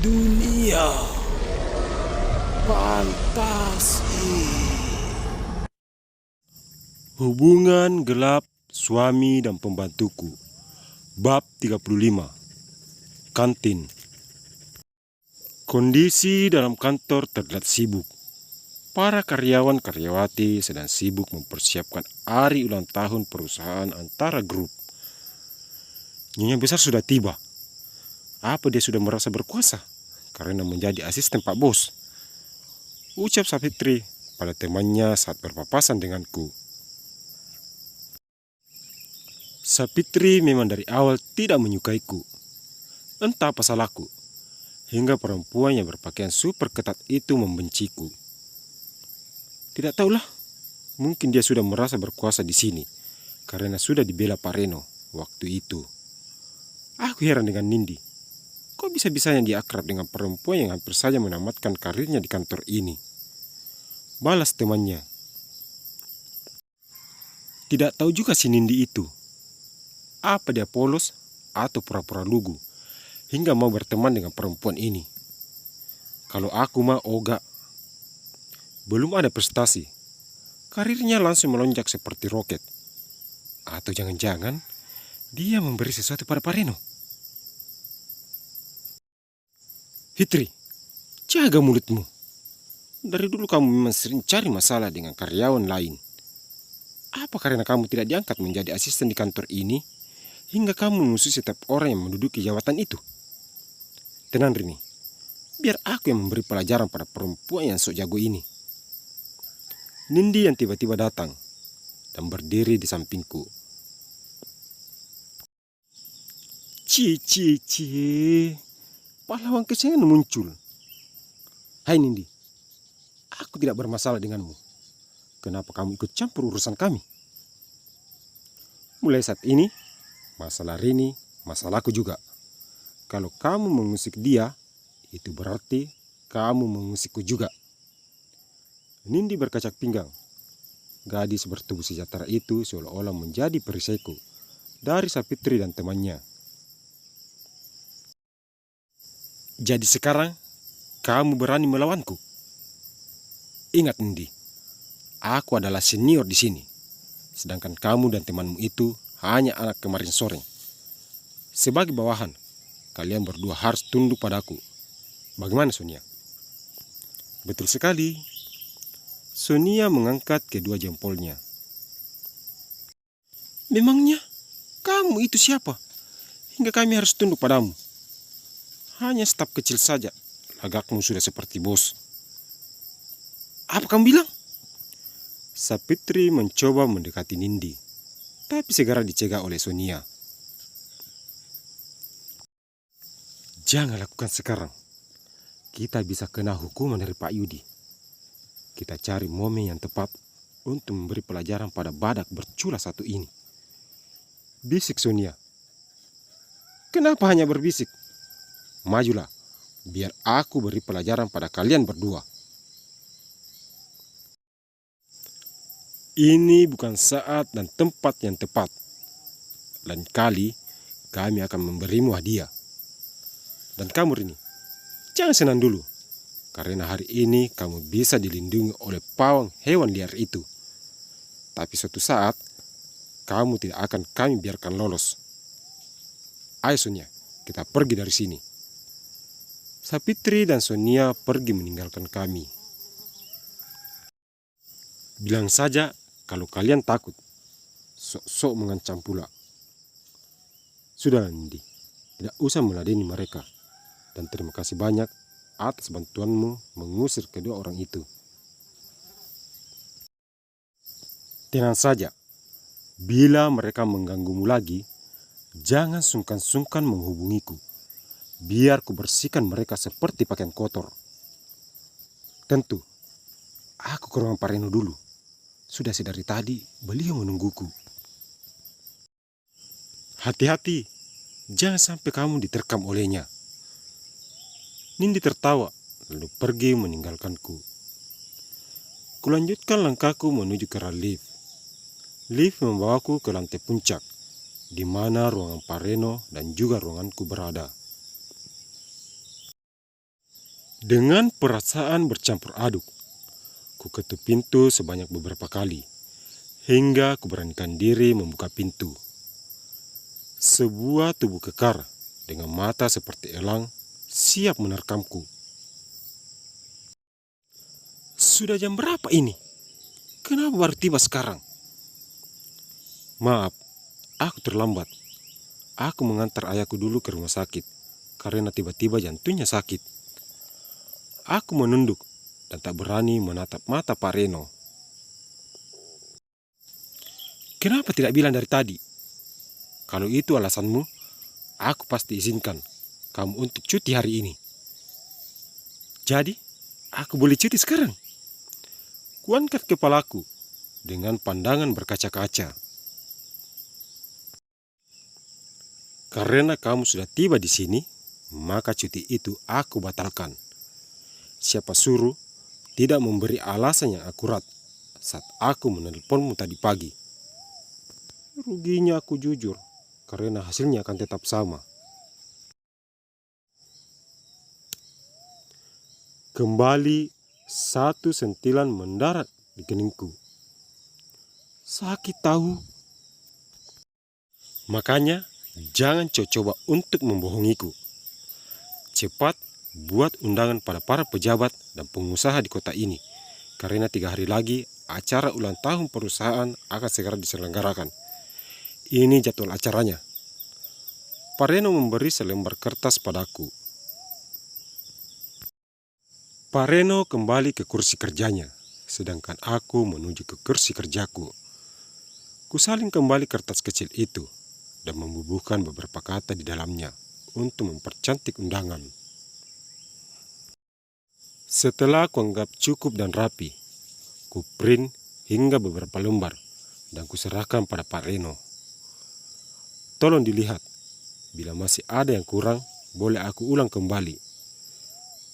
Dunia fantasi. Hubungan gelap suami dan pembantuku. Bab 35. Kantin. Kondisi dalam kantor terlihat sibuk. Para karyawan-karyawati sedang sibuk mempersiapkan hari ulang tahun perusahaan antara grup. Nyonya besar sudah tiba. Apa dia sudah merasa berkuasa karena menjadi asisten Pak Bos? Ucap Sapitri pada temannya saat berpapasan denganku. Sapitri memang dari awal tidak menyukaiku. Entah apa salahku, hingga perempuan yang berpakaian super ketat itu membenciku. Tidak tahulah, mungkin dia sudah merasa berkuasa di sini karena sudah dibela Pak Reno waktu itu. Aku heran dengan Nindi. Kok bisa-bisanya dia akrab dengan perempuan yang hampir saja menamatkan karirnya di kantor ini? Balas temannya. Tidak tahu juga si Nindi itu. Apa dia polos atau pura-pura lugu hingga mau berteman dengan perempuan ini? Kalau aku mah oga. Belum ada prestasi, karirnya langsung melonjak seperti roket. Atau jangan-jangan dia memberi sesuatu pada Pak Reno? Fitri, jaga mulutmu. Dari dulu kamu memang sering cari masalah dengan karyawan lain. Apa karena kamu tidak diangkat menjadi asisten di kantor ini, hingga kamu memusuhi setiap orang yang menduduki jabatan itu? Tenang Rini, biar aku yang memberi pelajaran pada perempuan yang sok jago ini. Nindi yang tiba-tiba datang dan berdiri di sampingku. Ci. Pahlawan kesayangan muncul. Hai Nindi, aku tidak bermasalah denganmu. Kenapa kamu ikut campur urusan kami? Mulai saat ini, masalah Rini, masalahku juga. Kalau kamu mengusik dia, itu berarti kamu mengusikku juga. Nindi berkacak pinggang. Gadis bertubuh sejahtera itu seolah-olah menjadi perisaiku dari Sapitri dan temannya. Jadi sekarang, kamu berani melawanku? Ingat Nindi, aku adalah senior di sini. Sedangkan kamu dan temanmu itu hanya anak kemarin sore. Sebagai bawahan, kalian berdua harus tunduk padaku. Bagaimana Sonia? Betul sekali. Sonia mengangkat kedua jempolnya. Memangnya kamu itu siapa? Hingga kami harus tunduk padamu. Hanya staf kecil saja, lagakmu sudah seperti bos. Apa kamu bilang? Sapitri mencoba mendekati Nindi, tapi segera dicegah oleh Sonia. Jangan lakukan sekarang. Kita bisa kena hukuman dari Pak Yudi. Kita cari momen yang tepat untuk memberi pelajaran pada badak bercula satu ini. Bisik Sonia. Kenapa hanya berbisik? Majulah, biar aku beri pelajaran pada kalian berdua. Ini bukan saat dan tempat yang tepat. Lain kali, kami akan memberimu hadiah. Dan kamu Rini, jangan senang dulu. Karena hari ini kamu bisa dilindungi oleh pawang hewan liar itu. Tapi suatu saat, kamu tidak akan kami biarkan lolos. Ayo Sonia, kita pergi dari sini. Sapitri dan Sonia pergi meninggalkan kami. Bilang saja kalau kalian takut, sok-sok mengancam pula. Sudahlah Nindi, tidak usah meladeni mereka. Dan terima kasih banyak atas bantuanmu mengusir kedua orang itu. Tenang saja, bila mereka mengganggumu lagi, jangan sungkan-sungkan menghubungiku. Biar ku bersihkan mereka seperti pakaian kotor. Tentu, aku ke ruang Pak Reno dulu. Sudah sedari tadi, beliau menungguku. Hati-hati, jangan sampai kamu diterkam olehnya. Nindi tertawa, lalu pergi meninggalkanku. Kulanjutkan langkahku menuju ke arah lift. Lift membawaku ke lantai puncak, di mana ruangan Pak Reno dan juga ruanganku berada. Dengan perasaan bercampur aduk, ku ketuk pintu sebanyak beberapa kali, hingga ku beranikan diri membuka pintu. Sebuah tubuh kekar dengan mata seperti elang siap menerkamku. Sudah jam berapa ini? Kenapa baru tiba sekarang? Maaf, aku terlambat. Aku mengantar ayahku dulu ke rumah sakit karena tiba-tiba jantungnya sakit. Aku menunduk dan tak berani menatap mata Pak Reno. Kenapa tidak bilang dari tadi? Kalau itu alasanmu, aku pasti izinkan kamu untuk cuti hari ini. Jadi, aku boleh cuti sekarang? Kuangkat kepalaku dengan pandangan berkaca-kaca. Karena kamu sudah tiba di sini, maka cuti itu aku batalkan. Siapa suruh tidak memberi alasan yang akurat saat aku menelponmu tadi pagi. Ruginya aku jujur, karena hasilnya akan tetap sama. Kembali satu sentilan mendarat di keningku. Sakit tahu. Makanya jangan coba untuk membohongiku. Cepat buat undangan pada para pejabat dan pengusaha di kota ini. Karena 3 hari lagi acara ulang tahun perusahaan akan segera diselenggarakan. Ini jadwal acaranya. Pak Reno memberi selembar kertas padaku. Pak Reno kembali ke kursi kerjanya, sedangkan aku menuju ke kursi kerjaku. Kusalin kembali kertas kecil itu dan membubuhkan beberapa kata di dalamnya untuk mempercantik undangan. Setelah kuanggap cukup dan rapi, ku print hingga beberapa lembar dan kuserahkan pada Pak Reno. Tolong dilihat, bila masih ada yang kurang, boleh aku ulang kembali.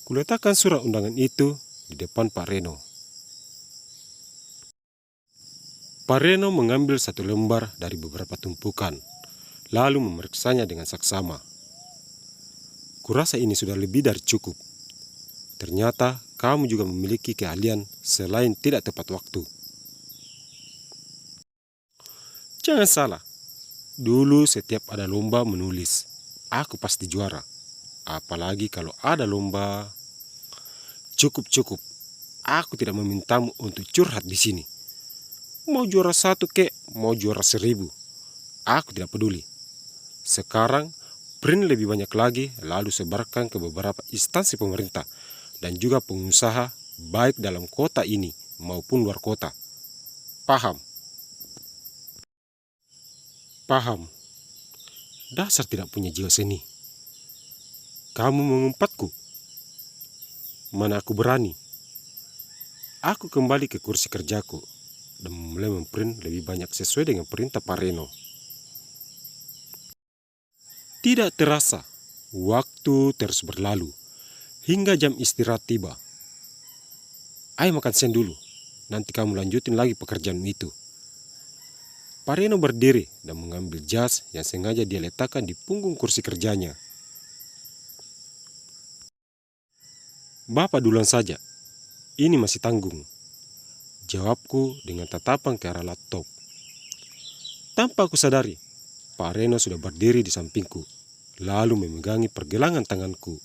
Kuletakkan surat undangan itu di depan Pak Reno. Pak Reno mengambil satu lembar dari beberapa tumpukan, lalu memeriksanya dengan saksama. Kurasa ini sudah lebih dari cukup. Ternyata kamu juga memiliki keahlian selain tidak tepat waktu. Jangan salah, dulu setiap ada lomba menulis, aku pasti juara. Apalagi kalau ada lomba. Cukup. Aku tidak memintamu untuk curhat di sini. Mau juara 1 kek, mau juara 1000. Aku tidak peduli. Sekarang, print lebih banyak lagi lalu sebarkan ke beberapa instansi pemerintah dan juga pengusaha baik dalam kota ini maupun luar kota. Paham? Paham. Dasar tidak punya jiwa seni. Kamu mengumpatku. Mana aku berani. Aku kembali ke kursi kerjaku dan mulai memprint lebih banyak sesuai dengan perintah Pak Reno. Tidak terasa, waktu terus berlalu hingga jam istirahat tiba. Ayo makan siang dulu, nanti kamu lanjutin lagi pekerjaanmu itu. Pak Reno berdiri dan mengambil jas yang sengaja dia letakkan di punggung kursi kerjanya. Bapak duluan saja, ini masih tanggung. Jawabku dengan tatapan ke arah laptop. Tanpa aku sadari, Pak Reno sudah berdiri di sampingku, lalu memegangi pergelangan tanganku.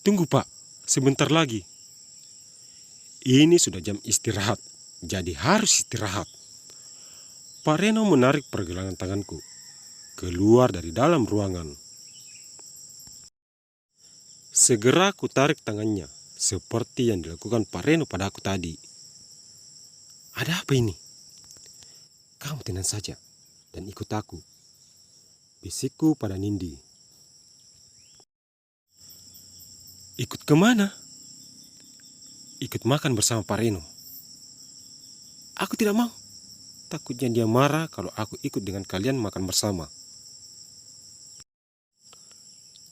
Tunggu Pak, sebentar lagi. Ini sudah jam istirahat, jadi harus istirahat. Pak Reno menarik pergelangan tanganku keluar dari dalam ruangan. Segera ku tarik tangannya, seperti yang dilakukan Pak Reno pada aku tadi. Ada apa ini? Kamu tenang saja dan ikut aku, bisikku pada Nindi. Ikut kemana? Ikut makan bersama Pak Reno. Aku tidak mau. Takutnya dia marah kalau aku ikut dengan kalian makan bersama.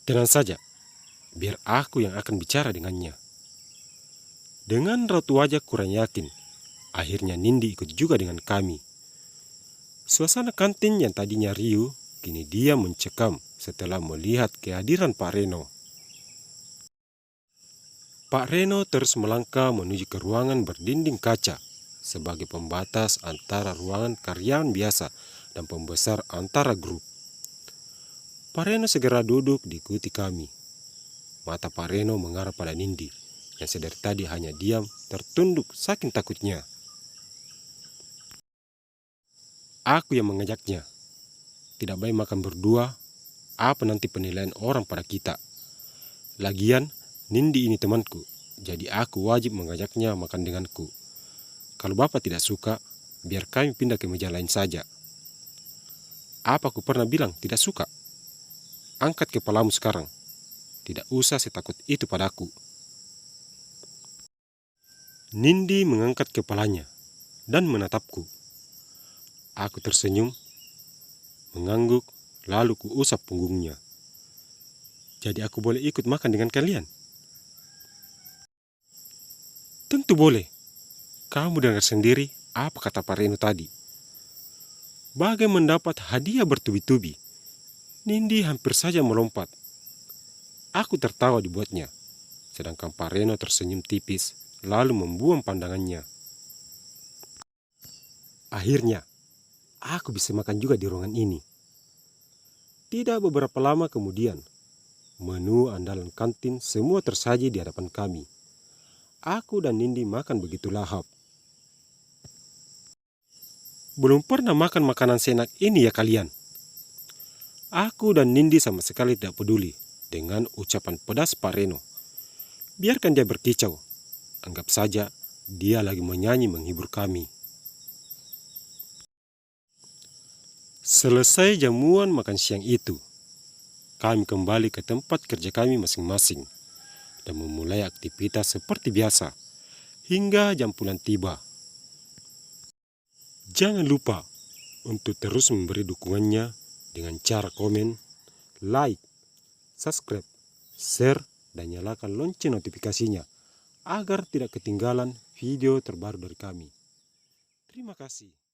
Tenang saja, biar aku yang akan bicara dengannya. Dengan raut wajah kurang yakin, akhirnya Nindi ikut juga dengan kami. Suasana kantin yang tadinya riuh, kini dia mencekam setelah melihat kehadiran Pak Reno. Pak Reno terus melangkah menuju ke ruangan berdinding kaca sebagai pembatas antara ruangan karyawan biasa dan pembesar antara grup. Pak Reno segera duduk diikuti kami. Mata Pak Reno mengarah pada Nindi yang sedari tadi hanya diam tertunduk saking takutnya. Aku yang mengajaknya. Tidak baik makan berdua, apa nanti penilaian orang pada kita. Lagian, Nindi ini temanku, jadi aku wajib mengajaknya makan denganku. Kalau Bapak tidak suka, biar kami pindah ke meja lain saja. Apa aku pernah bilang tidak suka? Angkat kepalamu sekarang. Tidak usah setakut itu padaku. Nindi mengangkat kepalanya dan menatapku. Aku tersenyum, mengangguk, lalu kuusap punggungnya. Jadi aku boleh ikut makan dengan kalian? Tentu boleh. Kamu dengar sendiri apa kata Pak Reno tadi. Bagai mendapat hadiah bertubi-tubi. Nindi hampir saja melompat. Aku tertawa dibuatnya, sedangkan Pak Reno tersenyum tipis, lalu membuang pandangannya. Akhirnya, aku bisa makan juga di ruangan ini. Tidak beberapa lama kemudian, menu andalan kantin semua tersaji di hadapan kami. Aku dan Nindi makan begitu lahap. Belum pernah makan makanan seenak ini ya kalian. Aku dan Nindi sama sekali tidak peduli dengan ucapan pedas Pak Reno. Biarkan dia berkicau. Anggap saja dia lagi menyanyi menghibur kami. Selesai jamuan makan siang itu, kami kembali ke tempat kerja kami masing-masing dan memulai aktivitas seperti biasa hingga jam pulang tiba. Jangan lupa untuk terus memberi dukungannya dengan cara komen, like, subscribe, share, dan nyalakan lonceng notifikasinya agar tidak ketinggalan video terbaru dari kami. Terima kasih.